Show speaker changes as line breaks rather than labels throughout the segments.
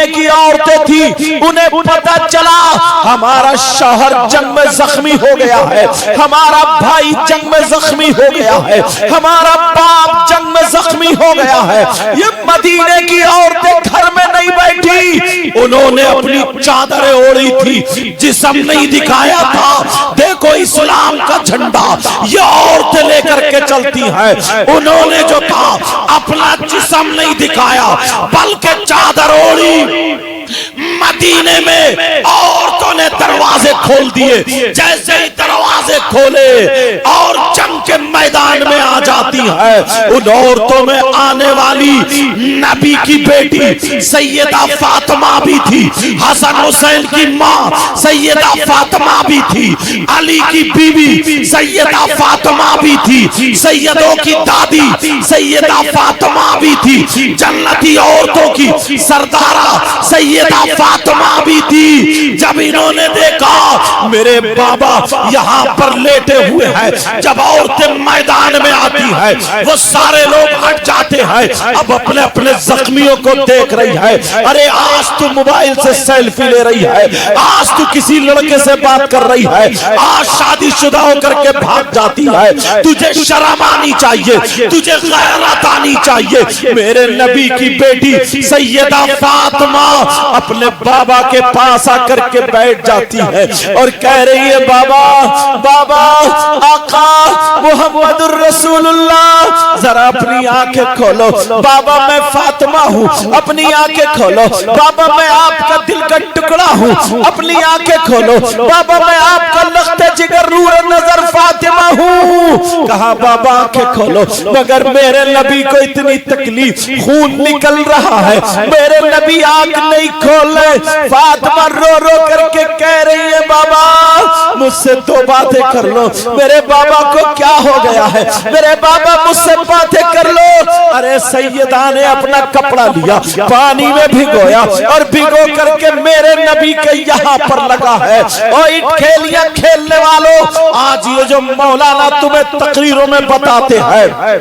مدینے کی عورتیں تھی، انہیں پتہ چلا ہمارا شوہر جنگ میں زخمی ہو گیا ہے، ہمارا بھائی جنگ میں زخمی ہو گیا ہے، ہمارا باپ جنگ میں زخمی ہو گیا ہے۔ یہ مدینے کی عورتیں گھر میں نہیں بیٹھی، انہوں نے اپنی چادریں اوڑھی تھی، جسم نہیں دکھایا تھا۔ دیکھو اسلام کا جھنڈا یہ عورتیں لے کر کے چلتی ہیں، انہوں نے جو تھا اپنا جسم نہیں دکھایا بلکہ چادر اوڑھی۔ مدینے میں عورتوں نے دروازے کھول دیے، جیسے ہی دروازے کھولے اور جنگ کے میدان میں آ جاتی ہے۔ ان عورتوں میں آنے والی نبی کی بیٹی سیدہ فاطمہ بھی تھی، حسن حسین کی ماں سیدہ فاطمہ بھی تھی، علی کی بیوی سیدہ فاطمہ بھی تھی، سیدوں کی دادی سیدہ فاطمہ بھی تھی، جنتی عورتوں کی سردارہ سیدہ فاطمہ بھی تھی۔ جب انہوں نے دیکھا میرے بابا یہاں پر لیٹے ہوئے ہیں، جب عورتیں میدان میں آتی ہیں وہ سارے لوگ ہٹ جاتے ہیں، اب اپنے اپنے زخمیوں کو دیکھ رہی ہے۔ ارے آج تو موبائل سے سیلفی لے رہی ہے، آج تو کسی لڑکے سے بات کر رہی ہے، آج شادی شدہ ہو کر کے بھاگ جاتی ہے، تجھے شرم آنی چاہیے، تجھے غیرت آنی چاہیے۔ میرے نبی کی بیٹی سیدہ فاطمہ اپنے بابا کے پاس آ کر کے بیٹھ جاتی ہے اور کہہ رہی ہے بابا بابا آقا محمد الرسول اللہ ذرا اپنی آنکھیں کھولو، بابا میں فاطمہ ہوں، اپنی آنکھیں کھولو، بابا میں آپ کا دل کا ٹکڑا ہوں، اپنی آنکھیں کھولو، بابا میں آپ کا لخت جگر نور نظر فاطمہ ہوں۔ کہا بابا آنکھیں کھولو، مگر میرے نبی کو اتنی تکلیف، خون نکل رہا ہے، میرے نبی آنکھ نہیں کھولے۔ فاطمہ رو رو کر کے کہہ رہی ہے بابا مجھ سے دو باتیں کر لو، میرے بابا کو کیا ہو گیا ہے، میرے بابا مجھ سے باتیں کر لو۔ ارے سیدہ نے اپنا کپڑا لیا، پانی میں بھگویا اور بھگو کر کے میرے نبی کے یہاں پر لگا ہے۔ اور اٹ کھیلیاں کھیلنے والوں، آج یہ جو مولانا تمہیں تقریروں میں بتاتے ہیں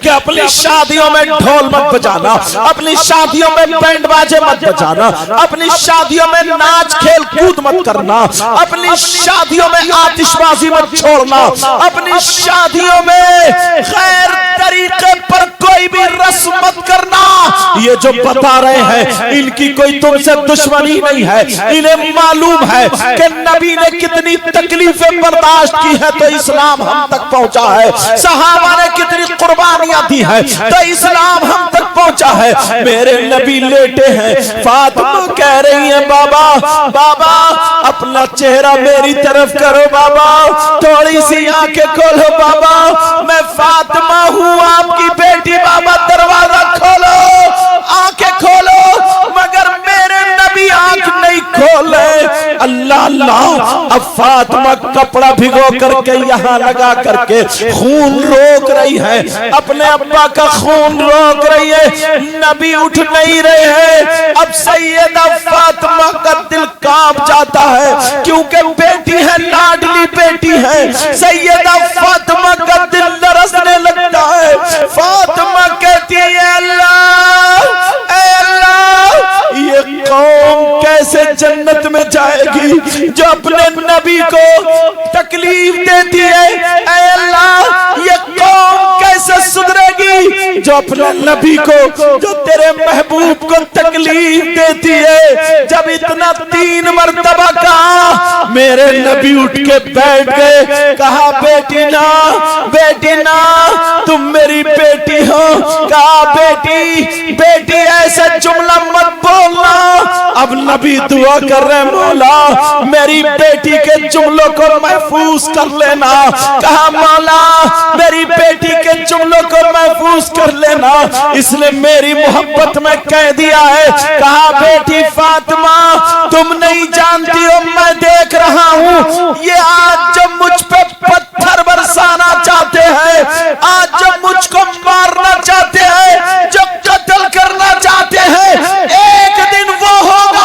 کہ اپنی شادیوں میں ڈھول مت بجانا، اپنی شادیوں میں بینڈ باجے مت بجانا، اپنی شادیوں میں ناچ کھیل کود مت کرنا، اپنی شادیوں میں آتش بازی مت چھوڑنا، اپنی شادیوں میں غیر طریقے پر کوئی بھی رسم مت کرنا۔ یہ جو بتا رہے ہیں ان کی کوئی تم سے دشمنی نہیں ہے، انہیں معلوم ہے کہ نبی نے کتنی تکلیفیں برداشت کی ہے تو اسلام ہم تک پہنچا ہے، صحابہ نے کتنی قربانیاں دی ہیں تو اسلام ہم تک پہنچا ہے۔ میرے نبی لیٹے ہیں، فاطمہ کہہ رہی ہے بابا بابا اپنا چہرہ میری طرف کرو، بابا تھوڑی سی آنکھیں کھولو، بابا میں فاطمہ ہوں آپ کی بیٹی، بابا دروازہ کھولو، آنکھیں کھولو، مگر میرے نبی آنکھ نہیں کھولے۔ اللہ اللہ، اب فاطمہ کپڑا بھگو کر کے یہاں لگا کر کے خون روک رہی ہے، اپنے ابا کا خون روک رہی ہے، نبی اٹھ نہیں رہے ہیں۔ اب سیدہ فاطمہ کا دل کانپ جاتا ہے کیونکہ بیٹی ہے، لاڈلی بیٹی ہے، سیدہ فاطمہ کا دل لرزنے لگتا ہے۔ فاطمہ کہتی ہے اللہ اے اللہ، یہ قوم کیسے جنت میں جائے گی جو اپنے نبی کو تکلیف دیتی ہے، اے اللہ یہ قوم کیسے سدھرے گی جو اپنے نبی کو، جو تیرے محبوب کو تکلیف دیتی ہے۔ جب اتنا 3 مرتبہ کہا، میرے نبی اٹھ کے بیٹھ گئے، کہا بیٹی نا بیٹی نا تم میری بیٹی ہو، کہا بیٹی بیٹی ایسا جملہ مت بولنا۔ اب نبی دعا کر رہے مولا میری بیٹی کے جملوں کو محفوظ کر لینا، کہا مولا میری بیٹی کے جملوں کو محفوظ کر لینا، اس نے میری محبت میں کہہ دیا ہے۔ کہا بیٹی فاطمہ تم نہیں جانتی ہو، میں دیکھ رہا ہوں یہ آج جب مجھ پہ پتھر برسانا چاہتے ہیں، آج جب مجھ کو مارنا چاہتے ہیں، جو قتل کرنا چاہتے ہیں، ایک دن وہ ہوگا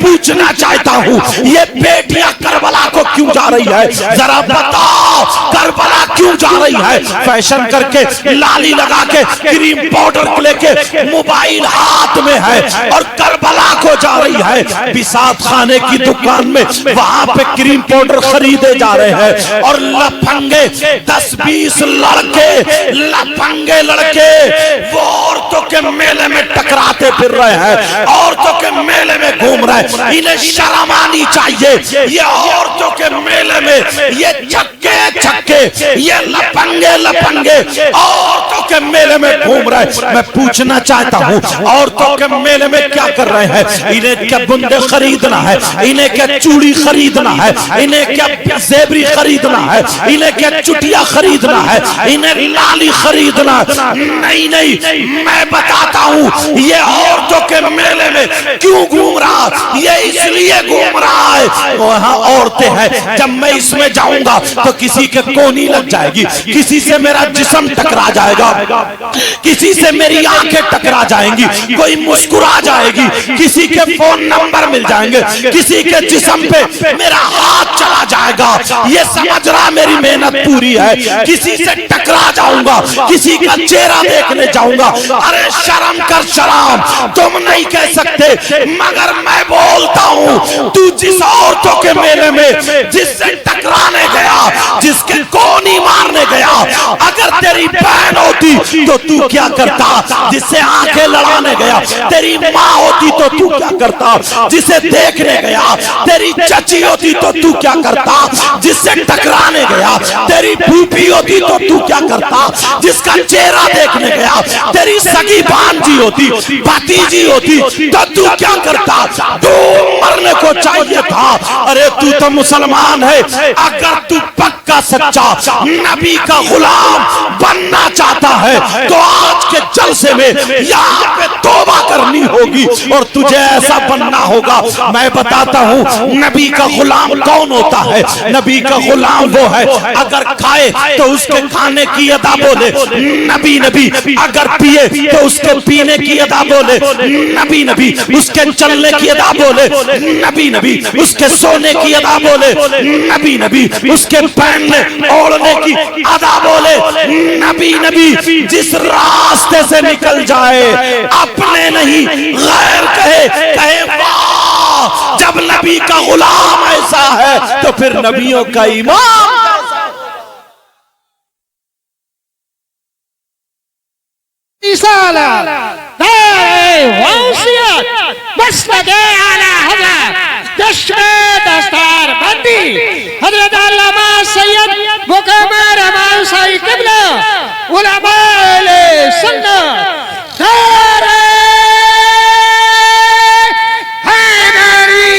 پوچھنا چاہتا ہوں یہ بیٹیاں کربلا کو کیوں جا رہی ہے؟ ذرا بتاؤ کربلا کیوں جا رہی ہے؟ فیشن کر کے، لالی لگا کے، کریم پاؤڈر لے کے، موبائل ہاتھ میں ہے اور کربلا کو جا رہی ہے۔ بساط خانے کی دکان میں وہاں پہ کریم پاؤڈر خریدے جا رہے ہیں اور لفنگے 10-20 لڑکے، لفنگے لڑکے وہ عورتوں کے میلے میں ٹکراتے پھر رہے ہیں، عورتوں کے میلے میں گھوم رہے ہیں۔ انہیں شرم آنی چاہیے، یہ عورتوں کے میلے میں یہ چھکے چھکے، یہ لفنگے لفنگے عورتوں کے میلے میں گھوم رہے ہیں۔ میں پوچھنا چاہتا ہوں عورتوں کے میلے میں کیا کر رہے ہیں؟ انہیں کیا بندے خریدنا ہے؟ انہیں کیا چوڑی خریدنا ہے؟ انہیں کیا زیبری خریدنا ہے؟ انہیں کیا چٹیا خریدنا ہے؟ انہیں لالی خریدنا ہے؟ نہیں نہیں، میں بتاتا ہوں یہ عورتوں کے میلے میں کیوں گھوم رہا، یہ اس لیے گھوم رہا ہے وہاں عورتیں ہیں، جب میں اس میں جاؤں گا تو کسی کے کونی لگ جائے گی، کسی سے میرا جسم ٹکرا جائے گا، کسی سے میری آنکھیں ٹکرا جائیں گی، کوئی مسکرا جائے گی، کسی کے فون نمبر مل جائیں گے، کسی کے جسم پہ میرا ہاتھ چلا جائے گا، یہ سمجھ رہا میری محنت پوری ہے، کسی سے ٹکرا جاؤں گا، کسی کا چہرہ دیکھنے جاؤں گا۔ ارے شرم کر شرم، تم نہیں کہہ سکتے مگر میں بولتا ہوں، تو جس عورتوں کے میلے میں جس سے ٹکرانے گیا، جس کے کونی مارنے گیا، اگر تیری بہن ہوتی تو تو کیا کرتا؟ جس سے آنکھیں لڑانے گیا تیری ماں ہوتی تو تو کیا کرتا؟ جسے دیکھنے گیا تیری چچی ہوتی تو تو کیا کرتا؟ جس سے ٹکرانے گیا تیری پھوپھی ہوتی تو تو کیا کرتا؟ جس کا چہرہ دیکھنے گیا تیری سگی بھانجی ہوتی، بھتیجی ہوتی تو تو کیا کرتا؟ تو مرنے کو چاہیے تھا۔ ارے تو مسلمان ہے، اگر تو پکا سچا نبی کا غلام بننا چاہتا ہے تو آج کے جلسے میں یہاں پہ توبہ کرنی ہوگی اور تجھے ایسا بننا ہوگا۔ میں بتاتا ہوں نبی کا غلام کون ہوتا ہے؟ نبی کا غلام وہ ہے اگر کھائے تو اس کے کھانے کی ادا بولے نبی نبی، اگر پیے تو اس کے پینے کی ادا بولے نبی نبی، اس کے چلنے کی ادا بولے نبی نبی، اس کے سونے کی ادا بولے نبی نبی، اس کے پہننے اوڑھنے کی ادا بولے نبی نبی۔ جس راستے سے نکل جائے اپنے نہیں غیر کہے، کہے واہ، جب نبی کا غلام ایسا ہے تو پھر نبیوں کا امام
رسالت وصیت مسلک اعلی حضرت چشم دستار بندی حضرت علامہ سید مقام رحمان صاحب قبلہ علماء اہل سنت دار حیدری۔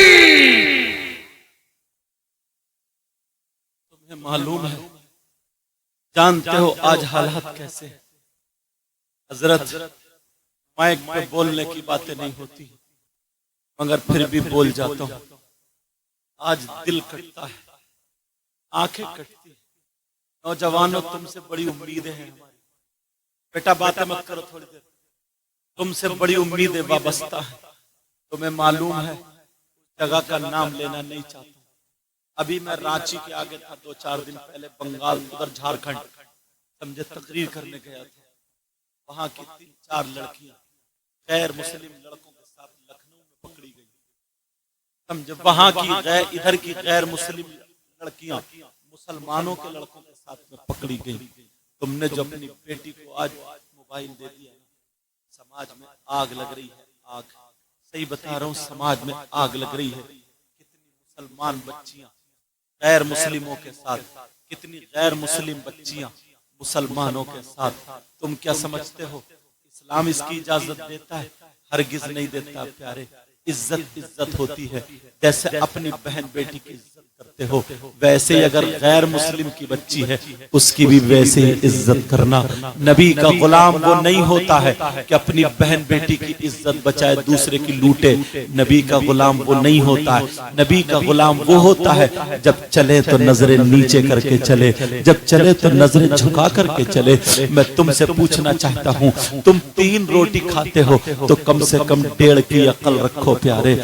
تمہیں معلوم ہے، جانتے ہو آج حالات کیسے ہیں؟ حضرت مائک پہ بولنے کی باتیں نہیں ہوتی مگر پھر بھی بول جاتا ہوں۔ آج دل کٹتا ہے، آنکھیں کٹتی ہیں۔ نوجوانوں تم سے بڑی امیدیں ہیں ہماری، بیٹا باتیں مت کرو تھوڑی دیر، تم سے بڑی امیدیں وابستہ ہیں۔ تمہیں معلوم ہے جگہ کا نام لینا نہیں چاہتا ہوں، ابھی میں رانچی کے آگے تھا، 2-4 دن پہلے بنگال ادھر جھارکھنڈ سمجھے تقریر کرنے گیا تھا، وہاں کی 3-4 لڑکیاں غیر مسلم لڑکوں کے ساتھ لکھنؤ میں پکڑی گئی، سمجھے وہاں کی ادھر کی غیر مسلم لڑکیاں مسلمانوں کے لڑکوں کے ساتھ میں پکڑی گئی۔ تم نے جو اپنی بیٹی کو آج موبائل دے دیا، سماج میں آگ لگ رہی ہے، آگ، صحیح بتا رہا ہوں، سماج میں آگ لگ رہی ہے۔ کتنی مسلمان بچیاں غیر مسلموں کے ساتھ، کتنی غیر مسلم بچیاں مسلمانوں کے ساتھ، تم کیا سمجھتے ہو اسلام اس کی اجازت دیتا ہے؟ ہرگز نہیں دیتا پیارے۔ عزت عزت ہوتی ہے، جیسے اپنی بہن بیٹی کی عزت کرتے کرتے ہو ویسے ہی اگر غیر مسلم کی بچی ہے اس کی بھی ویسے ہی عزت کرنا. نبی کا غلام وہ نہیں ہوتا ہے کہ اپنی بہن بیٹی کی عزت بچائے دوسرے کی لوٹے. نبی کا غلام وہ نہیں ہوتا ہے. نبی کا غلام وہ ہوتا ہے جب چلے تو نظریں نیچے کر کے چلے, جب چلے تو نظریں جھکا کر کے چلے. میں تم سے پوچھنا چاہتا ہوں, تم 3 روٹی کھاتے ہو تو کم سے کم 1.5 کی عقل رکھو پیارے.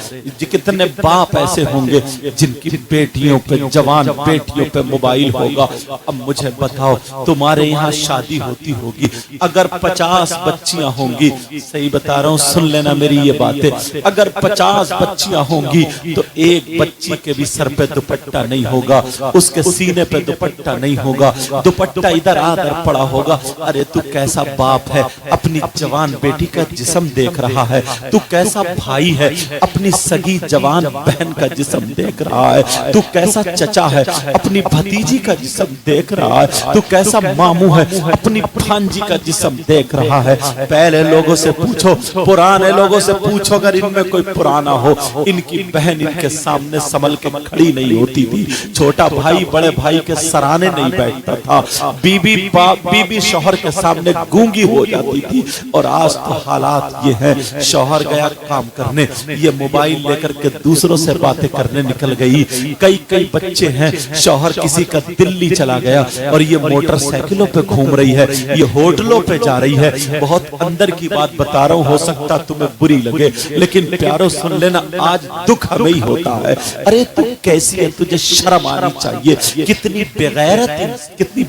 کتنے باپ ایسے ہوں گے جن کی بیٹیوں پہ, جوان بیٹیوں پہ موبائل ہوگا. اب مجھے بتاؤ تمہارے یہاں شادی ہوتی ہوگی, اگر 50 بچیاں ہوں گی, صحیح بتا رہا ہوں سن لینا میری یہ باتیں, اگر 50 بچیاں ہوں گی تو ایک بچی کے بھی سر پہ دوپٹہ نہیں ہوگا, اس کے سینے پہ دوپٹہ نہیں ہوگا, دوپٹہ ادھر آدھر پڑا ہوگا. ارے تو کیسا باپ ہے, اپنی جوان بیٹی کا جسم دیکھ رہا ہے. تو کیسا بھائی ہے, اپنی سگی جوان بہن کا جسم دیکھ رہا ہے. تو کیسا چچا ہے, اپنی بھتیجی کا جسم دیکھ رہا ہے. تو کیسا ماموں ہے, اپنی بھانجی کا جسم دیکھ رہا ہے. پہلے لوگوں سے پوچھو, پرانے لوگوں سے پوچھو, اگر ان میں کوئی پرانا ہو, ان کی بہن ان کے سامنے سنبھل کے کھڑی نہیں ہوتی تھی. چھوٹا بھائی بڑے بھائی کے سرانے نہیں بیٹھتا تھا. بیوی شوہر کے سامنے گونگی ہو جاتی تھی. اور آج تو حالات یہ ہیں, شوہر گیا کام کرنے, یہ موبائل لے کر کے دوسروں سے باتیں کرنے نکل گئی. کئی بچے ہیں, شوہر کسی کا دلی چلا گیا اور یہ موٹر سائیکلوں پہ گھوم رہی ہے, یہ ہوٹلوں پہ جا رہی ہے. بہت اندر کی بات بتا رہا ہوں, ہو سکتا تمہیں بری لگے, لیکن پیارو سن لینا, آج دکھ ہمیں ہی ہوتا ہے. ارے تو کیسی ہے, تجھے شرم آنی چاہیے. کتنی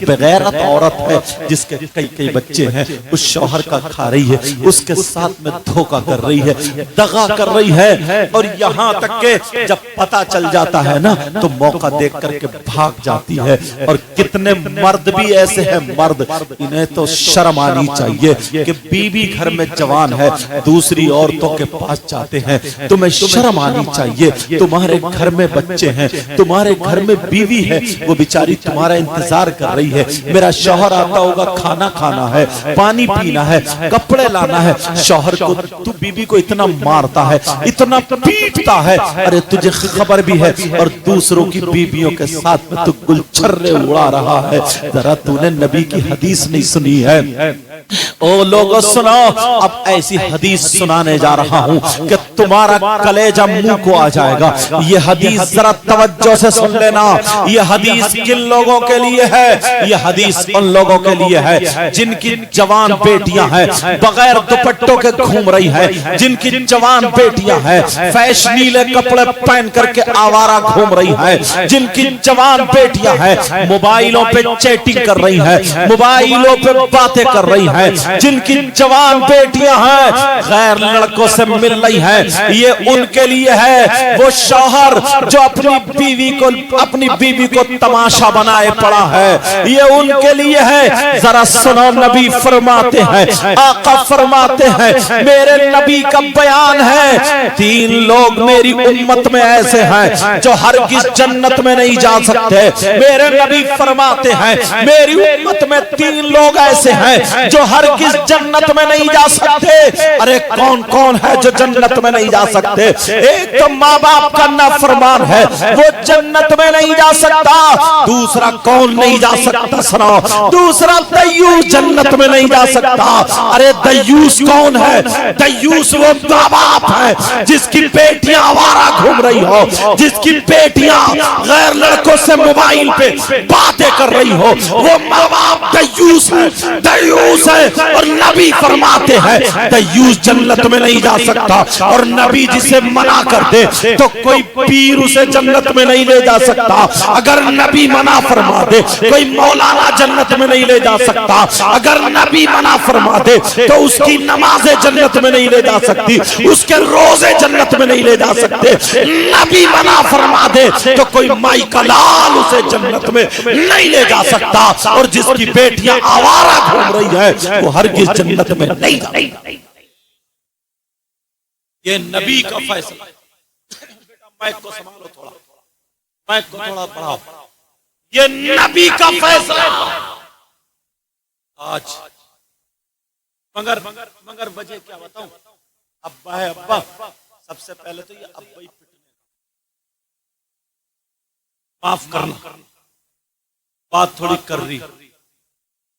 بغیرت عورت ہے جس کے کئی بچے ہیں, اس شوہر کا کھا رہی ہے, اس کے ساتھ میں دھوکہ کر رہی ہے, دغا کر رہی ہے. اور یہاں تک کہ جب پتا چل جاتا ہے نا تو موقع دیکھ کر کے بھاگ جاتی ہے. اور کتنے مرد بھی ایسے ہیں, مرد انہیں تو شرم آنی چاہیے کہ بیوی گھر میں جوان ہے, دوسری عورتوں کے پاس جاتے ہیں. تمہیں شرم آنی چاہیے. تمہارے گھر میں بچے ہیں, تمہارے گھر میں بیوی ہے, وہ بیچاری تمہارا انتظار کر رہی ہے. میرا شوہر آتا ہوگا, کھانا کھانا ہے, پانی پینا ہے, کپڑے لانا ہے. شوہر کو تو بیوی کو اتنا مارتا ہے, اتنا پیٹتا ہے, ارے تجھے خبر بھی ہے, اور دوسروں کی بیویوں کے ساتھ میں تو گلچھرے اڑا رہا ہے. ذرا تو نے نبی کی حدیث نہیں سنی ہے. او لوگوں سنو, اب ایسی حدیث سنانے جا رہا ہوں کہ تمہارا کلیجہ منہ کو آ جائے گا. یہ حدیث ذرا توجہ سے سن لینا. یہ حدیث کن لوگوں کے لیے ہے؟ یہ حدیث ان لوگوں کے لیے ہے جن کی جوان بیٹیاں ہیں بغیر دوپٹوں کے گھوم رہی ہے, جن کی جوان بیٹیاں ہیں فیشنیلے کپڑے پہن کر کے آوارہ گھوم رہی ہے, جن کی جوان بیٹیاں ہیں موبائلوں پہ چیٹنگ کر رہی ہیں, موبائلوں پہ باتیں کر رہی ہیں, جن کی جوان بیٹیاں ہیں غیر لڑکوں سے مل رہی ہیں. یہ ان کے لیے ہے. وہ شوہر جو اپنی بیوی کو تماشا بنائے پڑا ہے, یہ ان کے لیے ہے. ذرا سنو, نبی فرماتے ہیں, آقا فرماتے ہیں, میرے نبی کا بیان ہے, 3 لوگ میری امت میں ایسے ہیں جو ہرگز جنت میں نہیں جا سکتے. میرے نبی فرماتے ہیں میری امت میں 3 لوگ ایسے ہیں جو ہرگز جنت میں نہیں جا سکتے. ارے کون ہے جو جنت میں نہیں جا سکتے؟ ایک تو ماں باپ کا نافرمان ہے, وہ جنت میں نہیں جا سکتا. دوسرا کون نہیں جا سکتا؟ سنو, دوسرا دیوس جنت میں نہیں جا سکتا. ارے دیوس کون ہے؟ دیوس وہ ماں باپ ہے جس کی بیٹیاں آوارہ گھوم رہی ہو, جس کی بیٹیاں غیر لڑکوں سے موبائل پہ باتیں کر رہی ہو, وہ ماں باپ دیوس ہے, دیوس ہے. اور نبی فرماتے ہیں دیوس جنت میں نہیں جا سکتا. اور نبی جسے منع کر دے تو کوئی پیر اسے جنت میں نہیں لے جا سکتا. اگر نبی منع فرما دے کوئی مولانا جنت میں نہیں لے جا سکتا. اگر نبی منع فرما دے تو اس کی نمازیں جنت میں نہیں لے جا سکتی, اس کے روزے جنت میں نہیں لے جا سکتے. نبی منع فرما دے تو کوئی مائی کا لال اسے جنت میں نہیں لے جا سکتا. اور جس کی بیٹیاں آوارہ گھوم رہی ہے وہ ہرگز جنت میں نہیں جا سکتا. یہ نبی کا فیصلہ. بیٹا مائک کو سنبھالو, تھوڑا مائک کو تھوڑا بڑھاؤ. یہ نبی کا فیصلہ آج. مگر وجہ کیا بتاؤں؟ ابا ہے, ابا سب سے پہلے تو یہ ابا ہی پٹنے. معاف کرنا، بات تھوڑی کر رہی.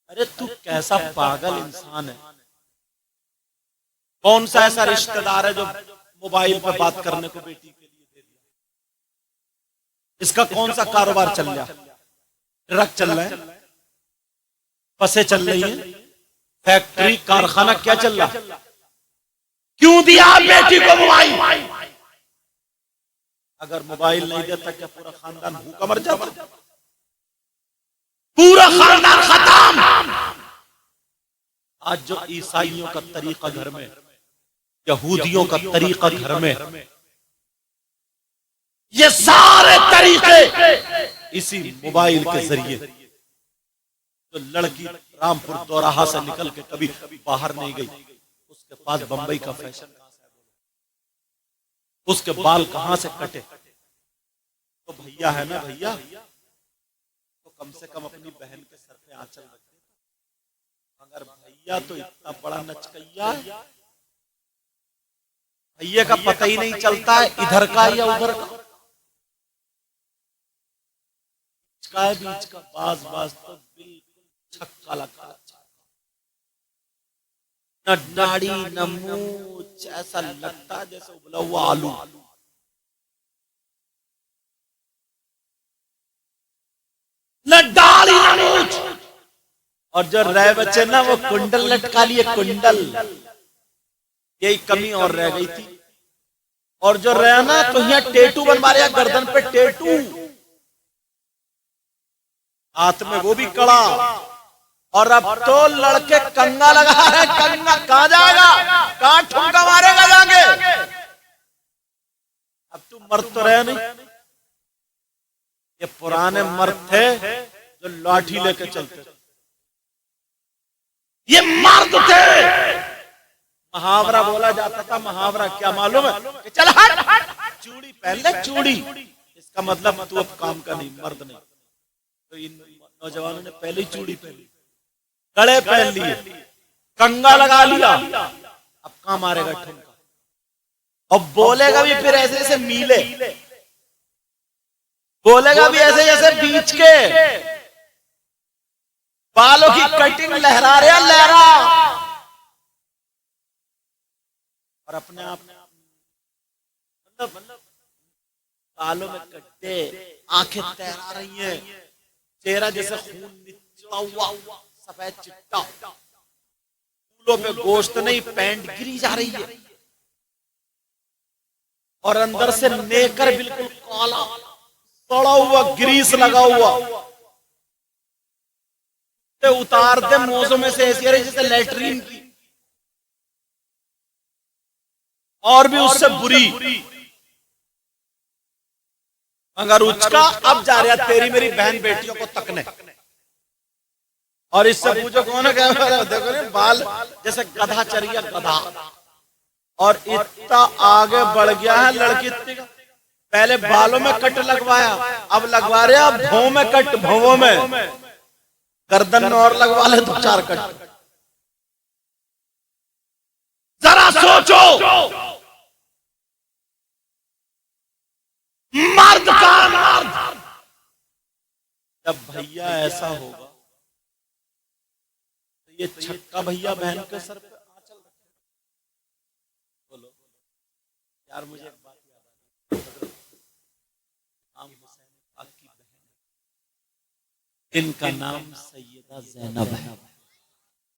ارے تو کیسا پاگل انسان ہے؟ کون سا ایسا رشتہ دار ہے جو موبائل پہ بات کرنے کو بیٹی کے لیے دے دیا؟ اس کا کون سا کاروبار چل رہا؟ ٹرک چل رہا ہے، بسیں چل رہی ہیں، فیکٹری کارخانہ کیا چل رہا؟ کیوں دیا بیٹی کو موبائل؟ اگر موبائل نہیں دیتا کیا پورا خاندان بھوکا مر جاتا؟ پورا خاندان ختم. آج جو عیسائیوں کا طریقہ گھر میں، یہودیوں کا طریقہ گھر میں، یہ سارے طریقے اسی موبائل کے ذریعے. جو لڑکی رامپور دوراہا سے نکل کے کبھی باہر نہیں گئی، اس کے پاس بمبئی کا فیشن کہاں سے ہے؟ اس کے بال کہاں سے کٹے؟ تو بھیا ہے نا بھیا، تو کم سے کم اپنی بہن کے سر پہ آنچل رکھ دے. مگر بھیا تو اتنا بڑا نچکیا، بھیا کا پتہ ہی نہیں چلتا ہے ادھر کا یا ادھر کا. بیچ کا باز تو بالکل چھکا لگتا، نہ داڑھی نہ مونچھ، ایسا لگتا جیسے ابلا ہوا آلو. نہ داڑھی نہ مونچھ. اور جو رہ بچے نا وہ کنڈل لٹکا لیے، کنڈل. یہی کمی اور رہ گئی تھی. اور جو رہا نا تو یہاں ٹیٹو بنوا رہا، گردن پہ ٹیٹو، ہاتھ میں وہ بھی کڑا. اور اب تو لڑکے کنگا لگا رہے. کنگا کہاں جائے گا؟ کہاں ٹھمکا مارے گا جا کے؟ اب تو مرد تو رہے نہیں. یہ پرانے مرد تھے جو لاٹھی لے کے چلتے، یہ مرد تھے. محاورہ بولا جاتا تھا. محاورہ کیا معلوم ہے؟ کہ چل ہٹ، چوڑی پہن لے چوڑی. اس کا مطلب تو اب کام کا نہیں، مرد نہیں. تو ان نوجوانوں نے پہلے ہی چوڑی پہن لی، کڑے پہن لیے، کنگا لگا لیا. اب کہاں مارے گا ٹھمکا؟ اور بولے گا بھی پھر ایسے ایسے میلے، بولے گا بھی ایسے جیسے بیچ کے بالوں کی کٹنگ لہرا رہا لہرا. اور اپنے آپ بالوں میں کٹے، آنکھیں تیرا رہی ہیں، چہرہ جیسے خون نچڑا ہوا سفید چٹا، پھولوں پہ گوشت نہیں، پینٹ گری جا رہی ہے. اور اندر سے نیکر بالکل کالا سڑا ہوا، گریس لگا ہوا. اتار دے موزوں میں سے ایسی رہی جیسے لیٹرین کی، اور بھی اس سے بری. مگر اچکا اب جا رہا تیری میری بہن بیٹیوں کو تکنے. اور اس سے پوچھو کون ہے؟ دیکھو نا بال جیسے گدھا چریا گدھا. اور اتنا آگے بڑھ گیا ہے لڑکی. پہلے بالوں میں کٹ لگوایا، اب لگوا رہے بھوں میں کٹ، بھوں میں. گردن میں اور لگوا لے تو 4 کٹ. ذرا سوچو، مرد کا مرد. جب بھیا ایسا ہوگا تو یہ چھکا بھیا بہن کے سر پہ آنچل رکھے. بولو یار، مجھے ایک بات یاد آ گئی. امام حسین پاک کی بہن، ان کا نام سیدہ زینب ہے.